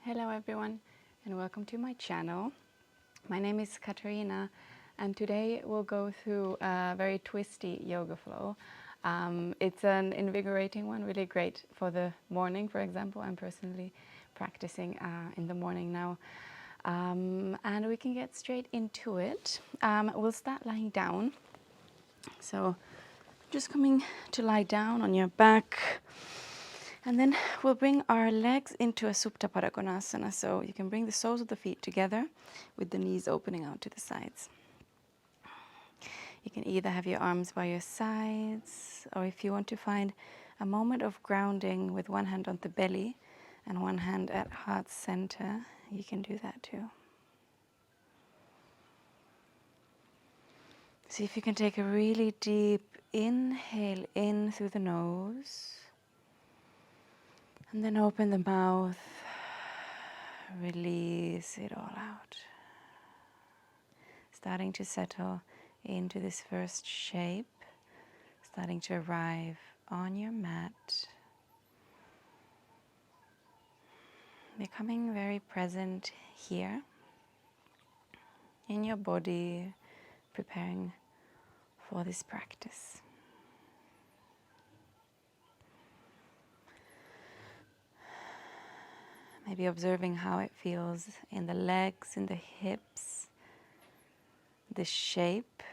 Hello everyone and welcome to my channel. My name is Katarina and today we'll go through a very twisty yoga flow. It's an invigorating one, really great for the morning, for example. I'm personally practicing in the morning now. And we can get straight into it. We'll start lying down. So just coming to lie down on your back. And then we'll bring our legs into a Supta Pada Konasana. So you can bring the soles of the feet together with the knees opening out to the sides. You can either have your arms by your sides, or if you want to find a moment of grounding with one hand on the belly and one hand at heart center, you can do that too. See if you can take a really deep inhale in through the nose. And then open the mouth, release it all out. Starting to settle into this first shape, starting to arrive on your mat. Becoming very present here in your body, preparing for this practice. Maybe observing how it feels in the legs, in the hips, the shape.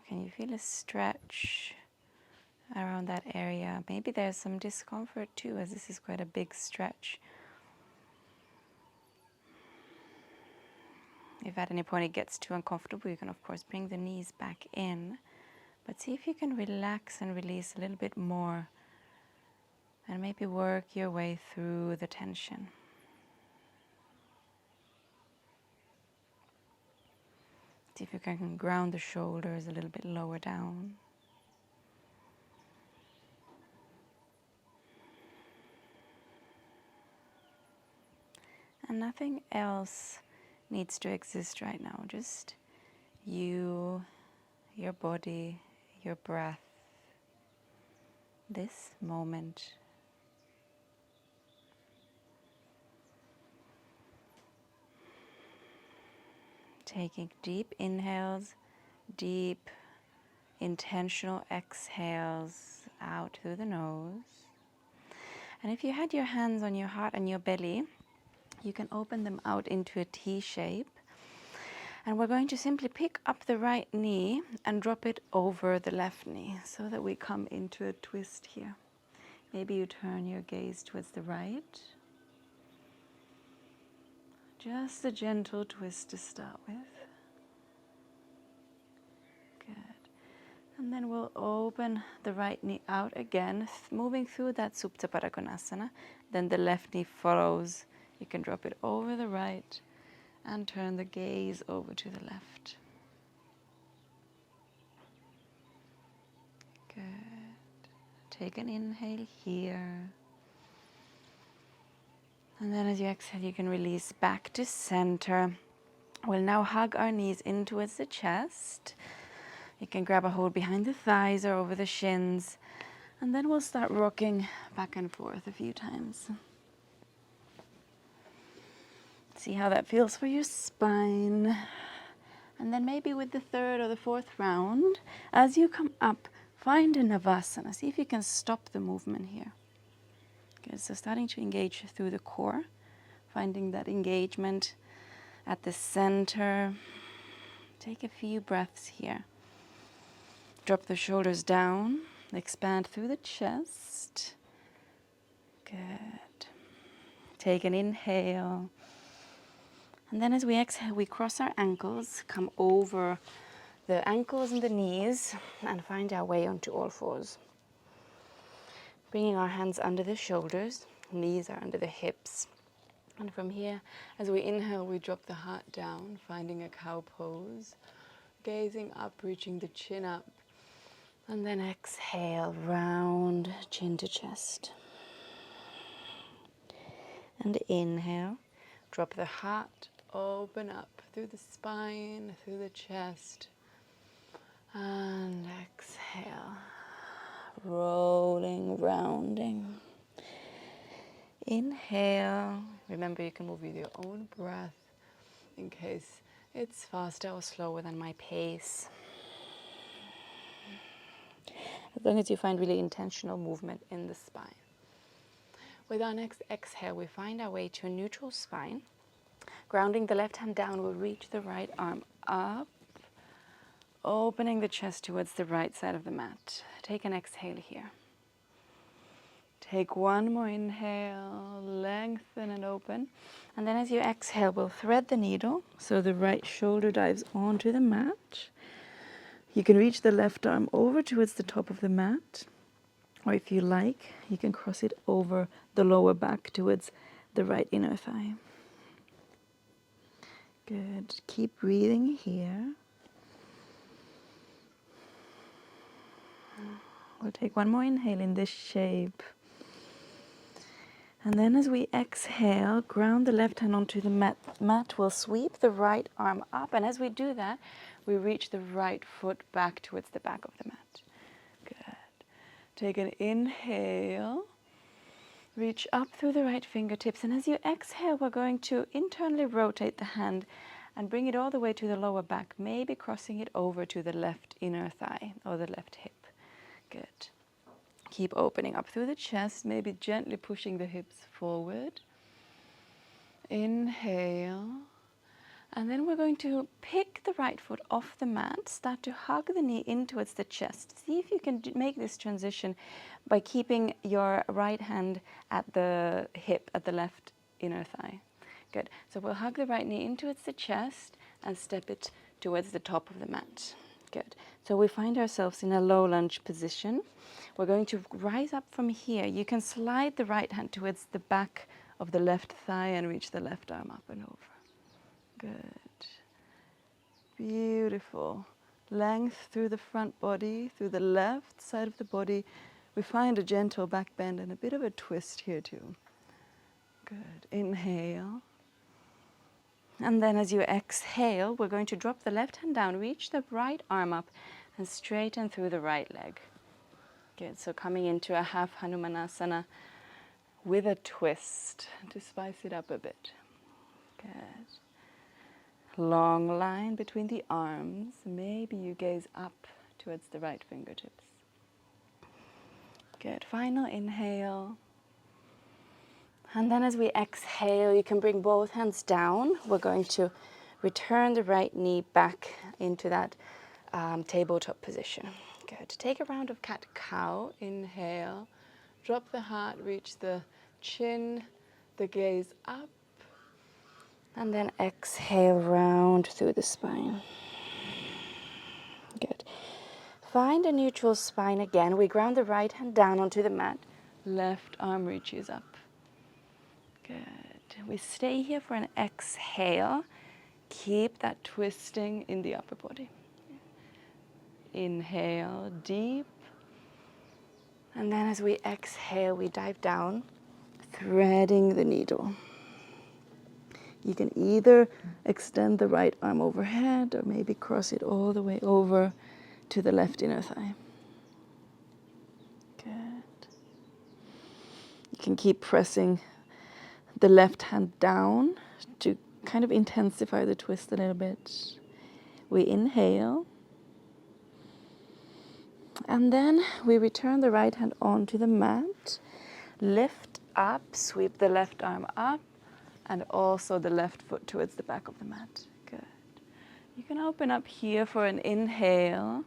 Can you feel a stretch around that area? Maybe there's some discomfort too, as this is quite a big stretch. If at any point it gets too uncomfortable, you can of course bring the knees back in. But see if you can relax and release a little bit more. And maybe work your way through the tension. See if you can ground the shoulders a little bit lower down. And nothing else needs to exist right now. Just you, your body, your breath, this moment. Taking deep inhales, deep intentional exhales out through the nose. And if you had your hands on your heart and your belly, you can open them out into a T shape. And we're going to simply pick up the right knee and drop it over the left knee so that we come into a twist here. Maybe you turn your gaze towards the right. Just a gentle twist to start with. Good. And then we'll open the right knee out again, moving through that Supta Pada Konasana. Then the left knee follows. You can drop it over the right and turn the gaze over to the left. Good. Take an inhale here. And then as you exhale, you can release back to center. We'll now hug our knees in towards the chest. You can grab a hold behind the thighs or over the shins. And then we'll start rocking back and forth a few times. See how that feels for your spine. And then maybe with the third or the fourth round, as you come up, find a Navasana. See if you can stop the movement here. Good, so starting to engage through the core, finding that engagement at the center. Take a few breaths here. Drop the shoulders down, expand through the chest. Good. Take an inhale. And then as we exhale, we cross our ankles, come over the ankles and the knees, and find our way onto all fours. Bringing our hands under the shoulders, knees are under the hips. And from here, as we inhale, we drop the heart down, finding a cow pose. Gazing up, reaching the chin up. And then exhale, round chin to chest. And inhale, drop the heart, open up through the spine, through the chest. And exhale, rolling, rounding. inhale. Remember, you can move with your own breath in case it's faster or slower than my pace. As long as you find really intentional movement in the spine. With our next exhale, we find our way to a neutral spine. Grounding the left hand down, we'll reach the right arm up, opening the chest towards the right side of the mat. Take an exhale here. Take one more inhale, lengthen and open. And then as you exhale, we'll thread the needle so the right shoulder dives onto the mat. You can reach the left arm over towards the top of the mat. Or if you like, you can cross it over the lower back towards the right inner thigh. Good. Keep breathing here. We'll take one more inhale in this shape. And then as we exhale, ground the left hand onto the mat. We'll sweep the right arm up. And as we do that, we reach the right foot back towards the back of the mat. Good. Take an inhale. Reach up through the right fingertips. And as you exhale, we're going to internally rotate the hand and bring it all the way to the lower back, maybe crossing it over to the left inner thigh or the left hip. Good. Keep opening up through the chest, maybe gently pushing the hips forward. Inhale. And then we're going to pick the right foot off the mat, start to hug the knee in towards the chest. See if you can make this transition by keeping your right hand at the hip, at the left inner thigh. Good. So we'll hug the right knee in towards the chest and step it towards the top of the mat. Good. So we find ourselves in a low lunge position. We're going to rise up from here. You can slide the right hand towards the back of the left thigh and reach the left arm up and over. Good. Beautiful. Length through the front body, through the left side of the body. We find a gentle back bend and a bit of a twist here too. Good. Inhale. And then as you exhale, we're going to drop the left hand down, reach the right arm up, and straighten through the right leg. Good. So coming into a half Hanumanasana with a twist to spice it up a bit. Good. Long line between the arms. Maybe you gaze up towards the right fingertips. Good. Final inhale. And then as we exhale, you can bring both hands down. We're going to return the right knee back into that tabletop position. Good. Take a round of cat-cow. Inhale. Drop the heart, reach the chin, the gaze up. And then exhale, round through the spine. Good. Find a neutral spine again. We ground the right hand down onto the mat. Left arm reaches up. Good. We stay here for an exhale. Keep that twisting in the upper body. Inhale, deep. And then as we exhale, we dive down, threading the needle. You can either extend the right arm overhead or maybe cross it all the way over to the left inner thigh. Good. You can keep pressing the left hand down to kind of intensify the twist a little bit. We inhale. And then we return the right hand onto the mat. Lift up, sweep the left arm up, and also the left foot towards the back of the mat. Good. You can open up here for an inhale.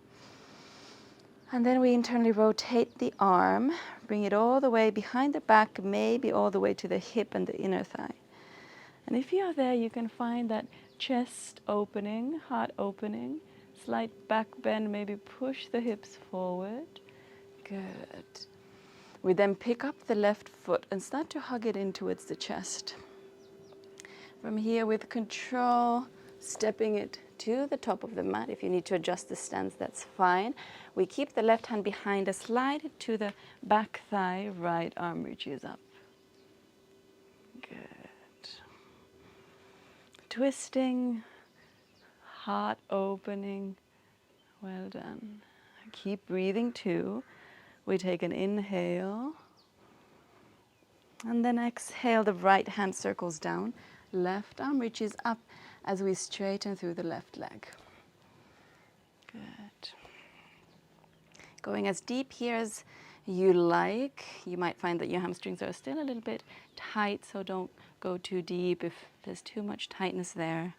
And then we internally rotate the arm, bring it all the way behind the back, maybe all the way to the hip and the inner thigh. And if you're there, you can find that chest opening, heart opening, slight back bend, maybe push the hips forward. Good. We then pick up the left foot and start to hug it in towards the chest. From here, with control, stepping it to the top of the mat. If you need to adjust the stance, that's fine. We keep the left hand behind us, slide it to the back thigh, right arm reaches up. Good. Twisting, heart opening. Well done. Keep breathing too. We take an inhale. And then exhale, the right hand circles down, left arm reaches up as we straighten through the left leg. Good. Going as deep here as you like. You might find that your hamstrings are still a little bit tight, so don't go too deep if there's too much tightness there.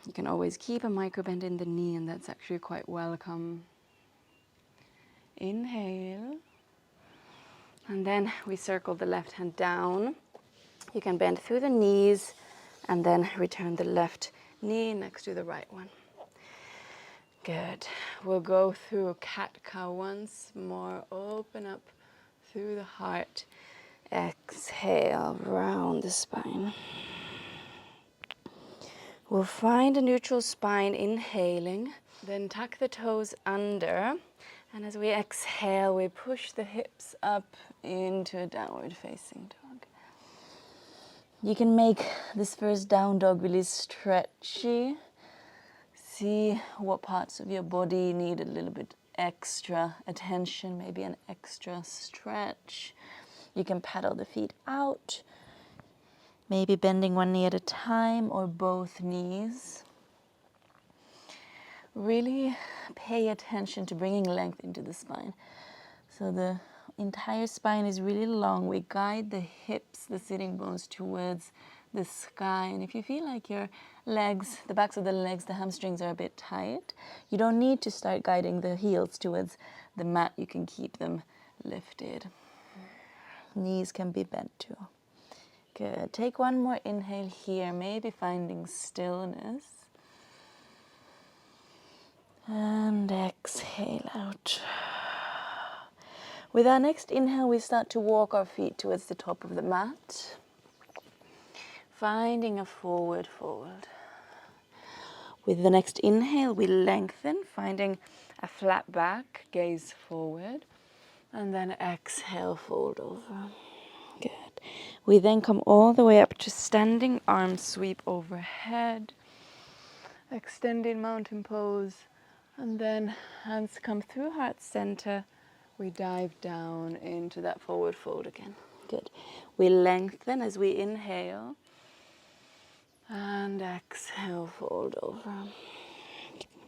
You can always keep a micro bend in the knee, and that's actually quite welcome. Inhale. And then we circle the left hand down. You can bend through the knees and then return the left knee next to the right one. Good. We'll go through cat-cow once more. Open up through the heart. Exhale, round the spine. We'll find a neutral spine, inhaling. Then tuck the toes under. And as we exhale, we push the hips up into a downward facing dog. You can make this first down dog really stretchy. See what parts of your body need a little bit extra attention, maybe an extra stretch. You can paddle the feet out, maybe bending one knee at a time or both knees. Really pay attention to bringing length into the spine. So the entire spine is really long. We guide the hips, the sitting bones towards the sky. And if you feel like your legs, the backs of the legs, the hamstrings are a bit tight, you don't need to start guiding the heels towards the mat. You can keep them lifted. Knees can be bent too. Good. Take one more inhale here, maybe finding stillness. And exhale out. With our next inhale, we start to walk our feet towards the top of the mat. Finding a forward fold. With the next inhale, we lengthen, finding a flat back, gaze forward. And then exhale, fold over. Good. We then come all the way up to standing, arms sweep overhead. Extending mountain pose. And then hands come through heart center. We dive down into that forward fold again. Good. We lengthen as we inhale. And exhale, fold over.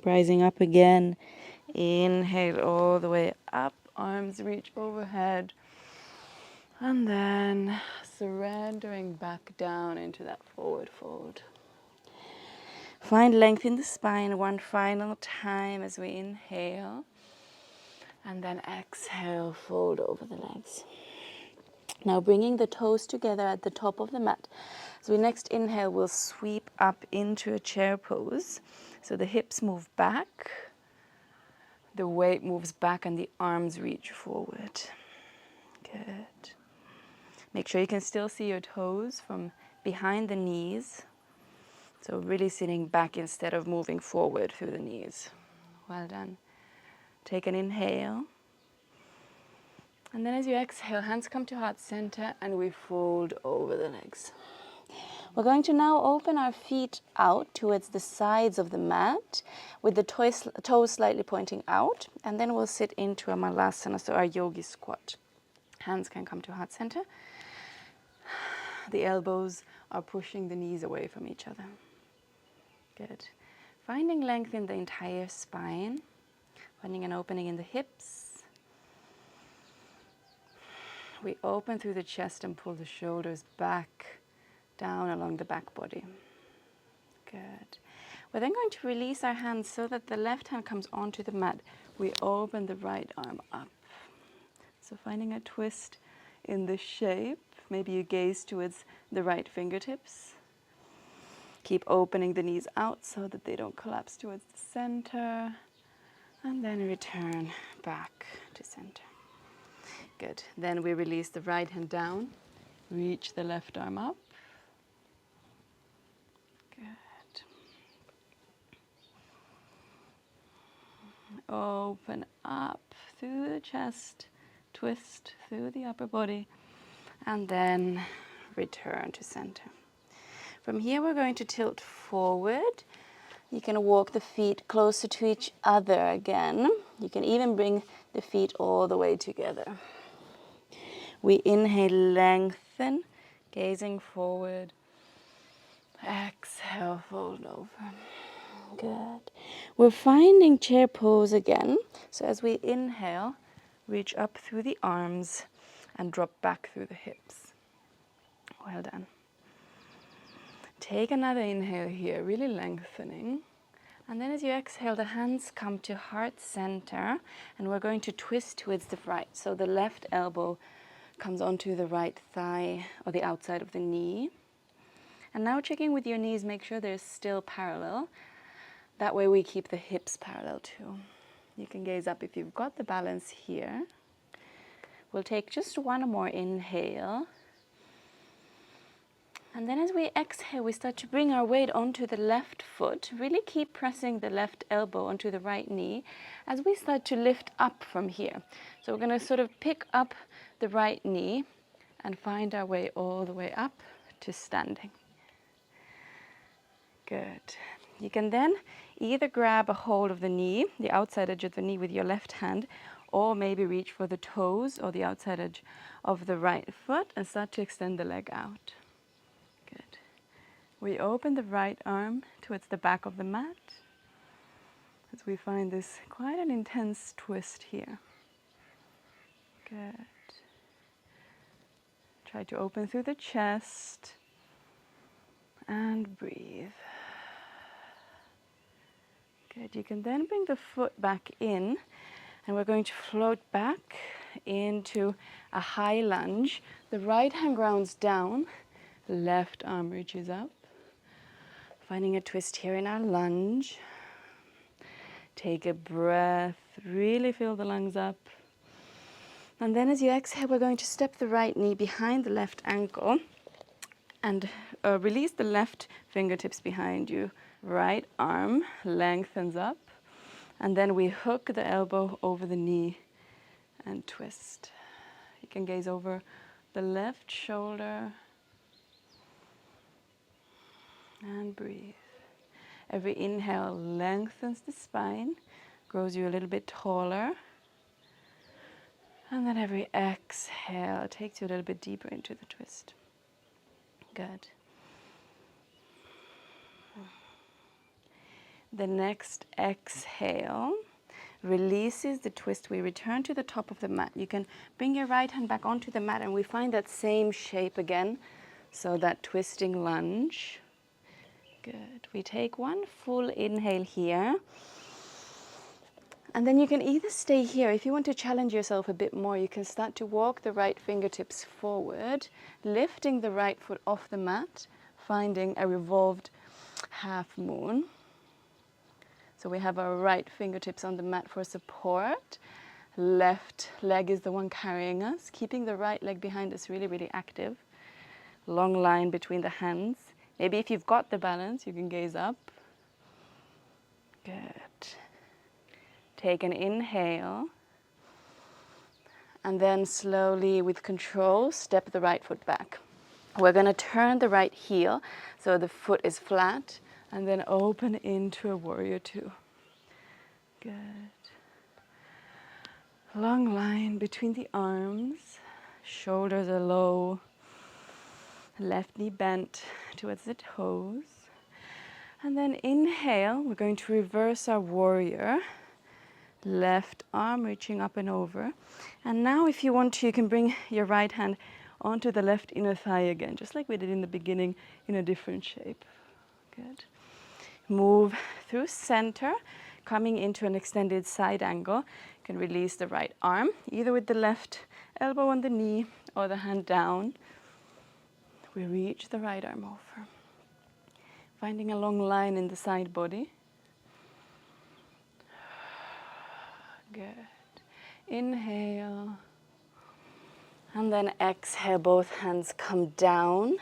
Rising up again. Inhale all the way up. Arms reach overhead. And then surrendering back down into that forward fold. Find length in the spine one final time as we inhale. And then exhale, fold over the legs. Now bringing the toes together at the top of the mat. As we next inhale, we'll sweep up into a chair pose. So the hips move back, the weight moves back, and the arms reach forward. Good. Make sure you can still see your toes from behind the knees. So really sitting back instead of moving forward through the knees. Well done. Take an inhale. And then as you exhale, hands come to heart center and we fold over the legs. We're going to now open our feet out towards the sides of the mat with the toes slightly pointing out. And then we'll sit into a malasana, so our yogi squat. Hands can come to heart center. The elbows are pushing the knees away from each other. Good. Finding length in the entire spine. Finding an opening in the hips. We open through the chest and pull the shoulders back, down along the back body. Good. We're then going to release our hands so that the left hand comes onto the mat. We open the right arm up. So finding a twist in the shape. Maybe you gaze towards the right fingertips. Keep opening the knees out so that they don't collapse towards the center. And then return back to center. Good. Then we release the right hand down. Reach the left arm up. Good. Open up through the chest. Twist through the upper body. And then return to center. From here, we're going to tilt forward. You can walk the feet closer to each other again. You can even bring the feet all the way together. We inhale, lengthen, gazing forward. Exhale, fold over. Good. We're finding chair pose again. So as we inhale, reach up through the arms and drop back through the hips. Well done. Take another inhale here, really lengthening. And then as you exhale, the hands come to heart center, and we're going to twist towards the right. So the left elbow comes onto the right thigh or the outside of the knee. And now checking with your knees, make sure they're still parallel. That way we keep the hips parallel too. You can gaze up if you've got the balance here. We'll take just one more inhale. And then as we exhale, we start to bring our weight onto the left foot. Really keep pressing the left elbow onto the right knee as we start to lift up from here. So we're going to sort of pick up the right knee and find our way all the way up to standing. Good. You can then either grab a hold of the knee, the outside edge of the knee with your left hand, or maybe reach for the toes or the outside edge of the right foot and start to extend the leg out. Good. We open the right arm towards the back of the mat as we find this quite an intense twist here. Good. Try to open through the chest and breathe. Good. You can then bring the foot back in, and we're going to float back into a high lunge. The right hand grounds down, left arm reaches up. Finding a twist here in our lunge. Take a breath, really fill the lungs up. And then as you exhale, we're going to step the right knee behind the left ankle and release the left fingertips behind you. Right arm lengthens up, and then we hook the elbow over the knee and twist. You can gaze over the left shoulder and breathe. Every inhale lengthens the spine, grows you a little bit taller. And then every exhale takes you a little bit deeper into the twist. Good. The next exhale releases the twist. We return to the top of the mat. You can bring your right hand back onto the mat, and we find that same shape again. So that twisting lunge. Good. We take one full inhale here. And then you can either stay here. If you want to challenge yourself a bit more, you can start to walk the right fingertips forward, lifting the right foot off the mat, finding a revolved half moon. So we have our right fingertips on the mat for support. Left leg is the one carrying us, keeping the right leg behind us really, really active. Long line between the hands. Maybe if you've got the balance, you can gaze up. Good. Take an inhale. And then slowly, with control, step the right foot back. We're going to turn the right heel so the foot is flat, and then open into a warrior two. Good. Long line between the arms. Shoulders are low. Left knee bent towards the toes. And then inhale, we're going to reverse our warrior. Left arm reaching up and over. And now if you want to, you can bring your right hand onto the left inner thigh again, just like we did in the beginning, in a different shape. Good. Move through center, coming into an extended side angle. You can release the right arm, either with the left elbow on the knee or the hand down. We reach the right arm over. Finding a long line in the side body. Good. Inhale. And then exhale, both hands come down.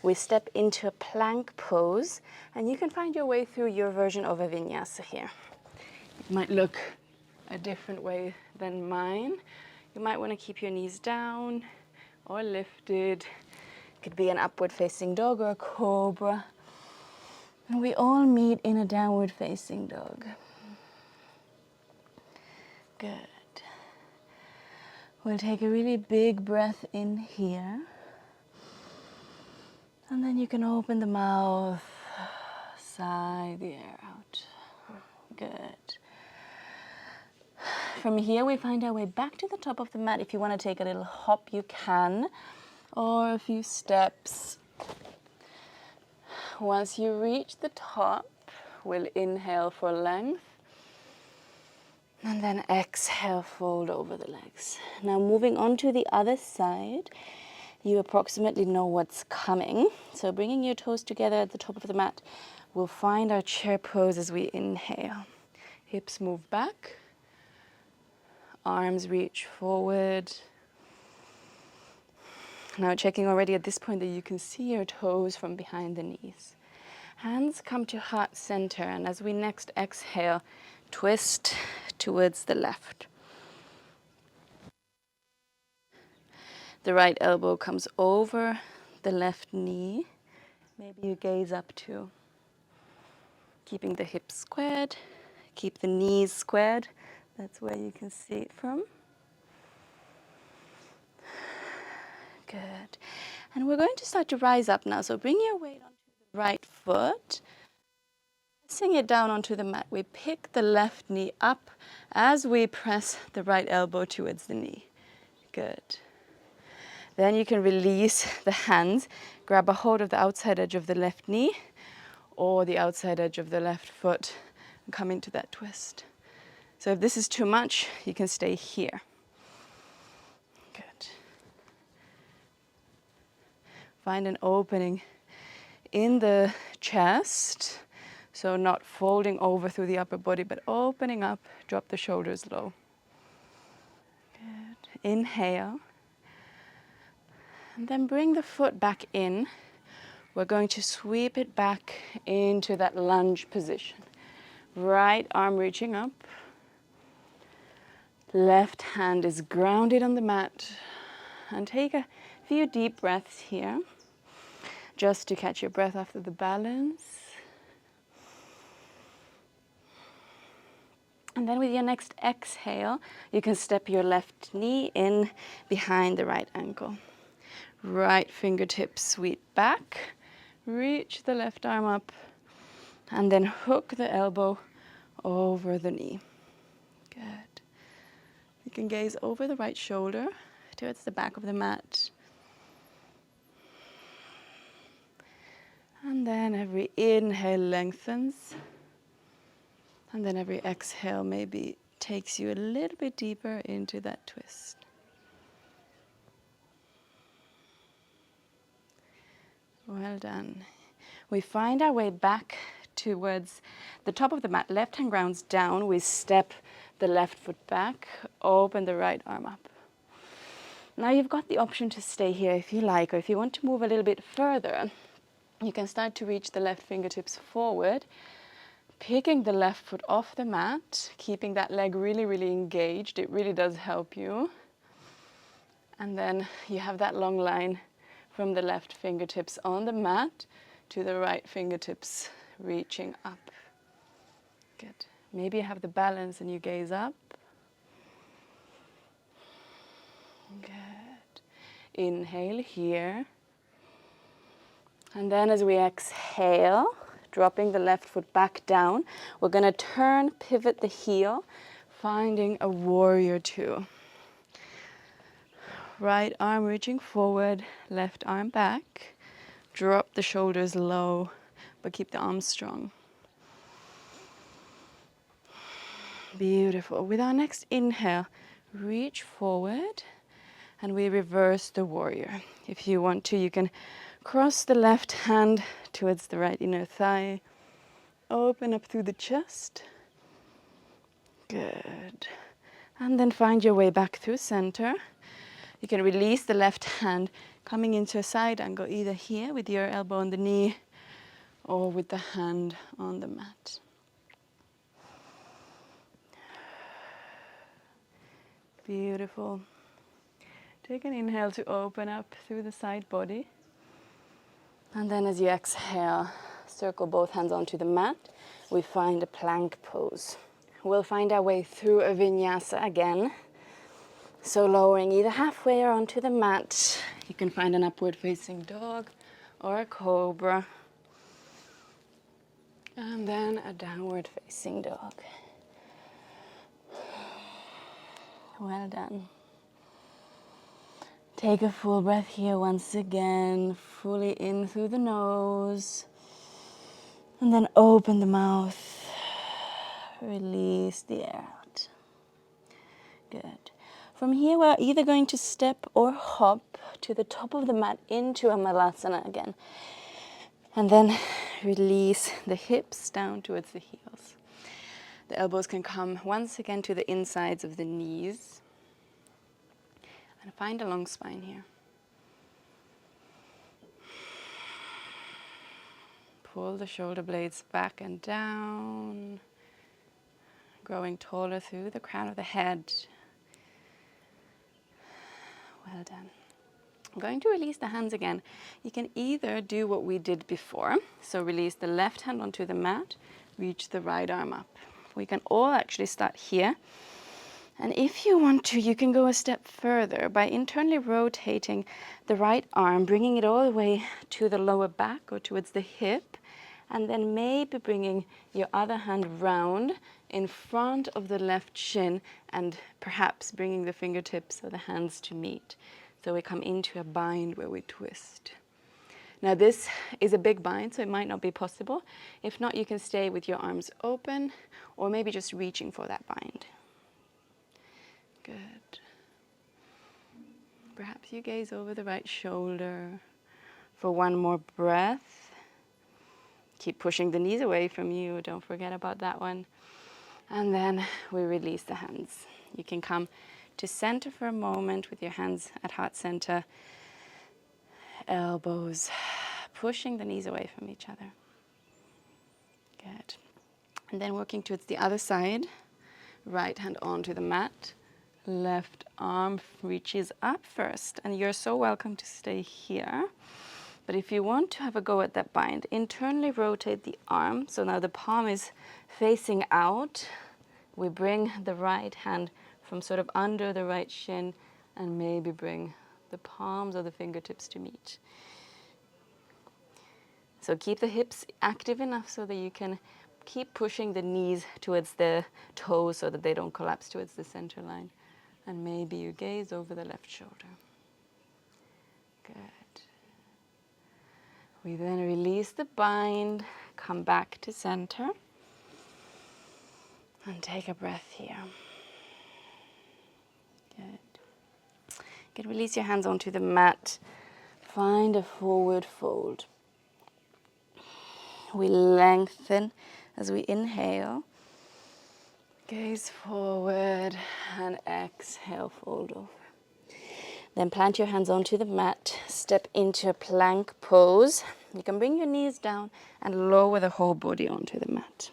We step into a plank pose, and you can find your way through your version of a vinyasa here. It might look a different way than mine. You might want to keep your knees down or lifted. It could be an upward facing dog or a cobra. And we all meet in a downward facing dog. Good. We'll take a really big breath in here. And then you can open the mouth, sigh the air out. Good. From here, we find our way back to the top of the mat. If you want to take a little hop, you can, or a few steps. Once you reach the top, we'll inhale for length. And then exhale, fold over the legs. Now moving on to the other side, you approximately know what's coming. So bringing your toes together at the top of the mat, we'll find our chair pose as we inhale. Hips move back, arms reach forward. Now checking already at this point that you can see your toes from behind the knees. Hands come to heart center, and as we next exhale, twist towards the left. The right elbow comes over the left knee. Maybe you gaze up too. Keeping the hips squared, keep the knees squared. That's where you can see it from. Good. And we're going to start to rise up now. So bring your weight onto the right foot. Pressing it down onto the mat, we pick the left knee up as we press the right elbow towards the knee. Good. Then you can release the hands, grab a hold of the outside edge of the left knee or the outside edge of the left foot and come into that twist. So if this is too much, you can stay here. Good. Find an opening in the chest. So not folding over through the upper body, but opening up, drop the shoulders low. Good. Inhale. And then bring the foot back in. We're going to sweep it back into that lunge position. Right arm reaching up. Left hand is grounded on the mat. And take a few deep breaths here, just to catch your breath after the balance. And then with your next exhale, you can step your left knee in behind the right ankle. Right fingertips sweep back, reach the left arm up, and then hook the elbow over the knee. Good. You can gaze over the right shoulder towards the back of the mat. And then every inhale lengthens. And then every exhale maybe takes you a little bit deeper into that twist. Well done. We find our way back towards the top of the mat. Left hand grounds down. We step the left foot back, open the right arm up. Now you've got the option to stay here if you like, or if you want to move a little bit further, you can start to reach the left fingertips forward, picking the left foot off the mat, keeping that leg really, really engaged. It really does help you. And then you have that long line from the left fingertips on the mat to the right fingertips reaching up. Good. Maybe you have the balance and you gaze up. Good. Inhale here. And then as we exhale, dropping the left foot back down, we're going to turn, pivot the heel, finding a warrior two. Right arm reaching forward, left arm back. Drop the shoulders low, but keep the arms strong. Beautiful. With our next inhale, reach forward, and we reverse the warrior. If you want to, you can cross the left hand towards the right inner thigh. Open up through the chest. Good. And then find your way back through center. You can release the left hand, coming into a side angle, either here with your elbow on the knee or with the hand on the mat. Beautiful. Take an inhale to open up through the side body. And then as you exhale, circle both hands onto the mat. We find a plank pose. We'll find our way through a vinyasa again. So lowering either halfway or onto the mat. You can find an upward facing dog or a cobra. And then a downward facing dog. Well done. Take a full breath here once again, fully in through the nose. And then open the mouth. Release the air out. Good. From here, we're either going to step or hop to the top of the mat into a malasana again. And then release the hips down towards the heels. The elbows can come once again to the insides of the knees. And find a long spine here. Pull the shoulder blades back and down, growing taller through the crown of the head. Well done. I'm going to release the hands again. You can either do what we did before, so release the left hand onto the mat, reach the right arm up. We can all actually start here. And if you want to, you can go a step further by internally rotating the right arm, bringing it all the way to the lower back or towards the hip, and then maybe bringing your other hand round in front of the left shin and perhaps bringing the fingertips or the hands to meet. So we come into a bind where we twist. Now this is a big bind, so it might not be possible. If not, you can stay with your arms open or maybe just reaching for that bind. Good. Perhaps you gaze over the right shoulder for one more breath. Keep pushing the knees away from you. Don't forget about that one. And then we release the hands. You can come to center for a moment with your hands at heart center. Elbows pushing the knees away from each other. Good. And then working towards the other side. Right hand onto the mat. Left arm reaches up first, and you're so welcome to stay here. But if you want to have a go at that bind, internally rotate the arm. So now the palm is facing out. We bring the right hand from sort of under the right shin and maybe bring the palms or the fingertips to meet. So keep the hips active enough so that you can keep pushing the knees towards the toes so that they don't collapse towards the center line. And maybe you gaze over the left shoulder. Good. We then release the bind, come back to center, and take a breath here. Good. You can release your hands onto the mat. Find a forward fold. We lengthen as we inhale. Gaze forward and exhale, fold over. Then plant your hands onto the mat, step into a plank pose. You can bring your knees down and lower the whole body onto the mat.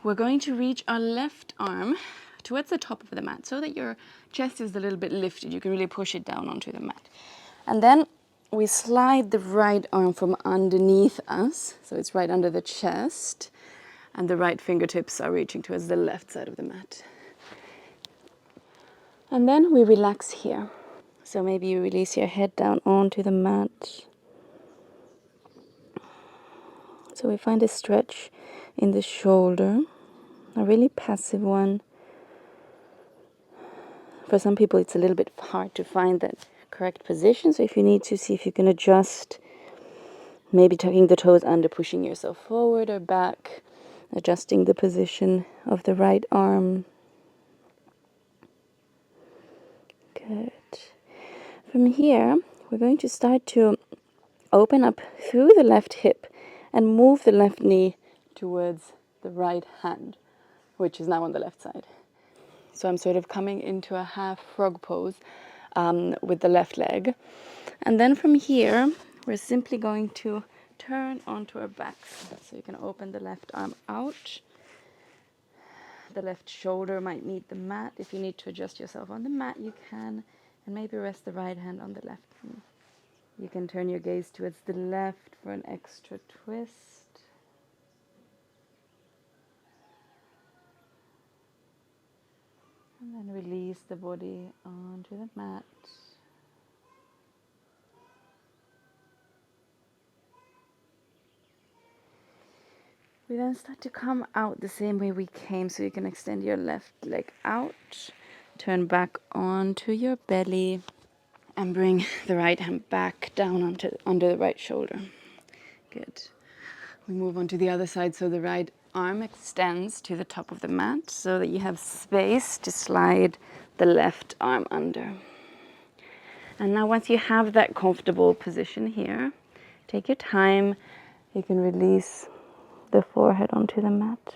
We're going to reach our left arm towards the top of the mat so that your chest is a little bit lifted. You can really push it down onto the mat. And then we slide the right arm from underneath us, so it's right under the chest. And the right fingertips are reaching towards the left side of the mat. And then we relax here. So maybe you release your head down onto the mat. So we find a stretch in the shoulder, a really passive one. For some people it's a little bit hard to find that correct position. So if you need to, see if you can adjust, maybe tucking the toes under, pushing yourself forward or back. Adjusting the position of the right arm. Good. From here, we're going to start to open up through the left hip and move the left knee towards the right hand, which is now on the left side. So I'm sort of coming into a half frog pose with the left leg. And then from here, we're simply going to turn onto our backs. So you can open the left arm out. The left shoulder might meet the mat. If you need to adjust yourself on the mat, you can. And maybe rest the right hand on the left knee. You can turn your gaze towards the left for an extra twist. And And release the body onto the mat. We then start to come out the same way we came, so you can extend your left leg out, turn back onto your belly, and bring the right hand back down under the right shoulder. Good. We move on to the other side, so the right arm extends to the top of the mat so that you have space to slide the left arm under. And now once you have that comfortable position here, take your time. You can release the forehead onto the mat.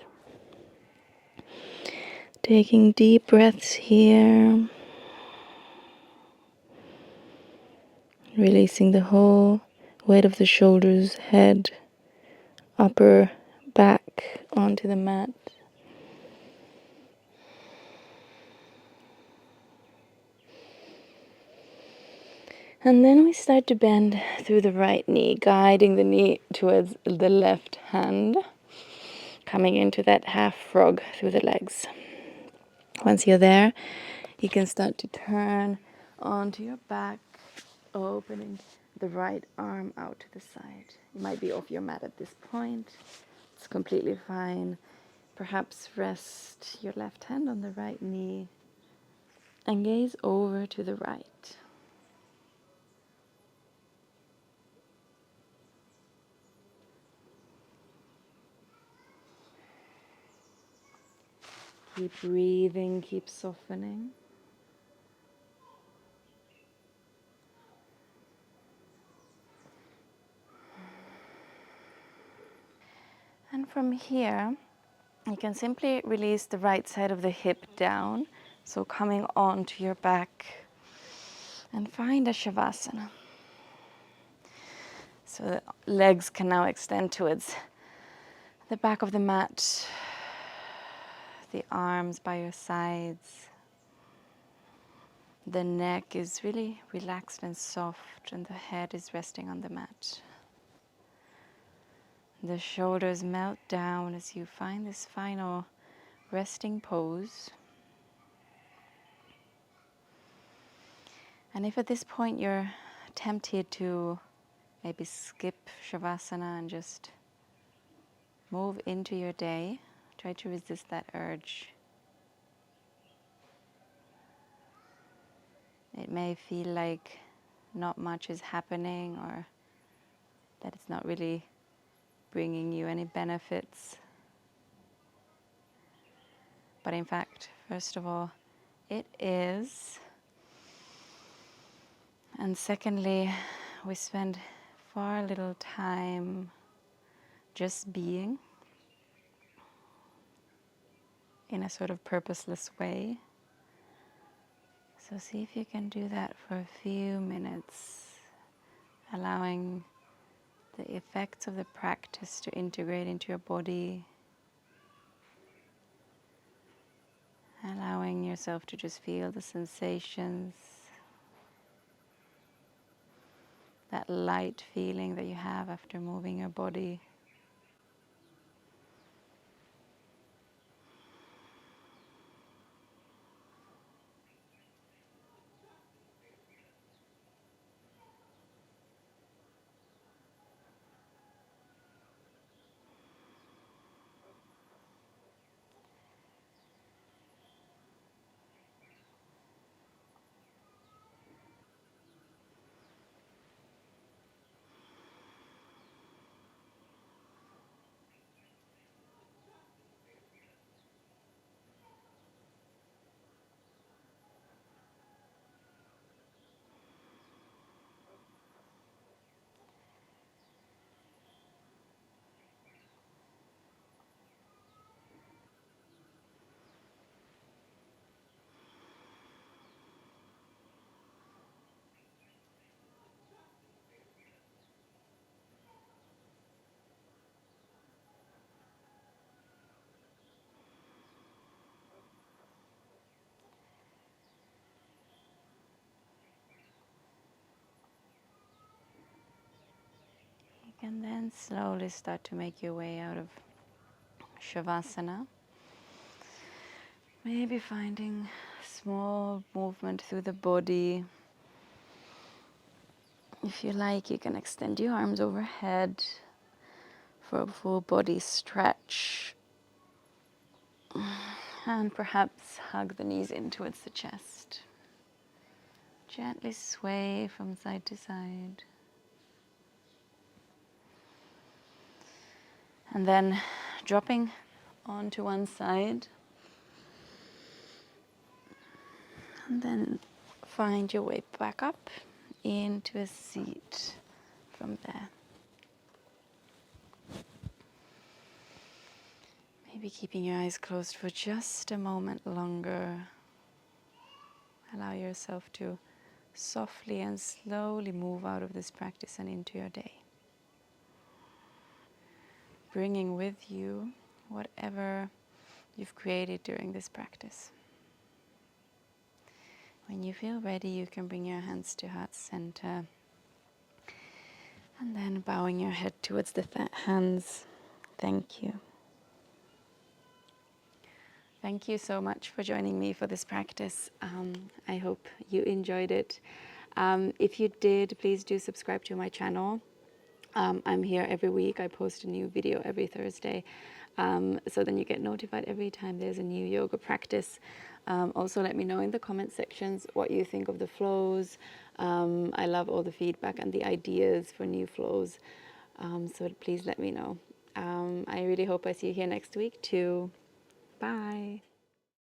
Taking deep breaths here. Releasing the whole weight of the shoulders, head, upper back onto the mat. And then we start to bend through the right knee, guiding the knee towards the left hand, coming into that half frog through the legs. Once you're there, you can start to turn onto your back, opening the right arm out to the side. You might be off your mat at this point. It's completely fine. Perhaps rest your left hand on the right knee and gaze over to the right. Keep breathing, keep softening. And from here, you can simply release the right side of the hip down, so coming onto your back, and find a Shavasana. So the legs can now extend towards the back of the mat, the arms by your sides. The neck is really relaxed and soft, and the head is resting on the mat. The shoulders melt down as you find this final resting pose. And if at this point you're tempted to maybe skip Shavasana and just move into your day, try to resist that urge. It may feel like not much is happening, or that it's not really bringing you any benefits. But in fact, first of all, it is. And secondly, we spend far little time just being in a sort of purposeless way. So see if you can do that for a few minutes, allowing the effects of the practice to integrate into your body, allowing yourself to just feel the sensations, that light feeling that you have after moving your body. You can then slowly start to make your way out of Shavasana. Maybe finding small movement through the body. If you like, you can extend your arms overhead for a full body stretch. And perhaps hug the knees in towards the chest. Gently sway from side to side. And then dropping onto one side. And then find your way back up into a seat from there. Maybe keeping your eyes closed for just a moment longer. Allow yourself to softly and slowly move out of this practice and into your day. Bringing with you whatever you've created during this practice. When you feel ready, you can bring your hands to heart center. And then bowing your head towards the hands. Thank you. Thank you so much for joining me for this practice. I hope you enjoyed it. If you did, please do subscribe to my channel. I'm here every week. I post a new video every Thursday. So then you get notified every time there's a new yoga practice. Also, let me know in the comment sections what you think of the flows. I love all the feedback and the ideas for new flows. So please let me know. I really hope I see you here next week too. Bye.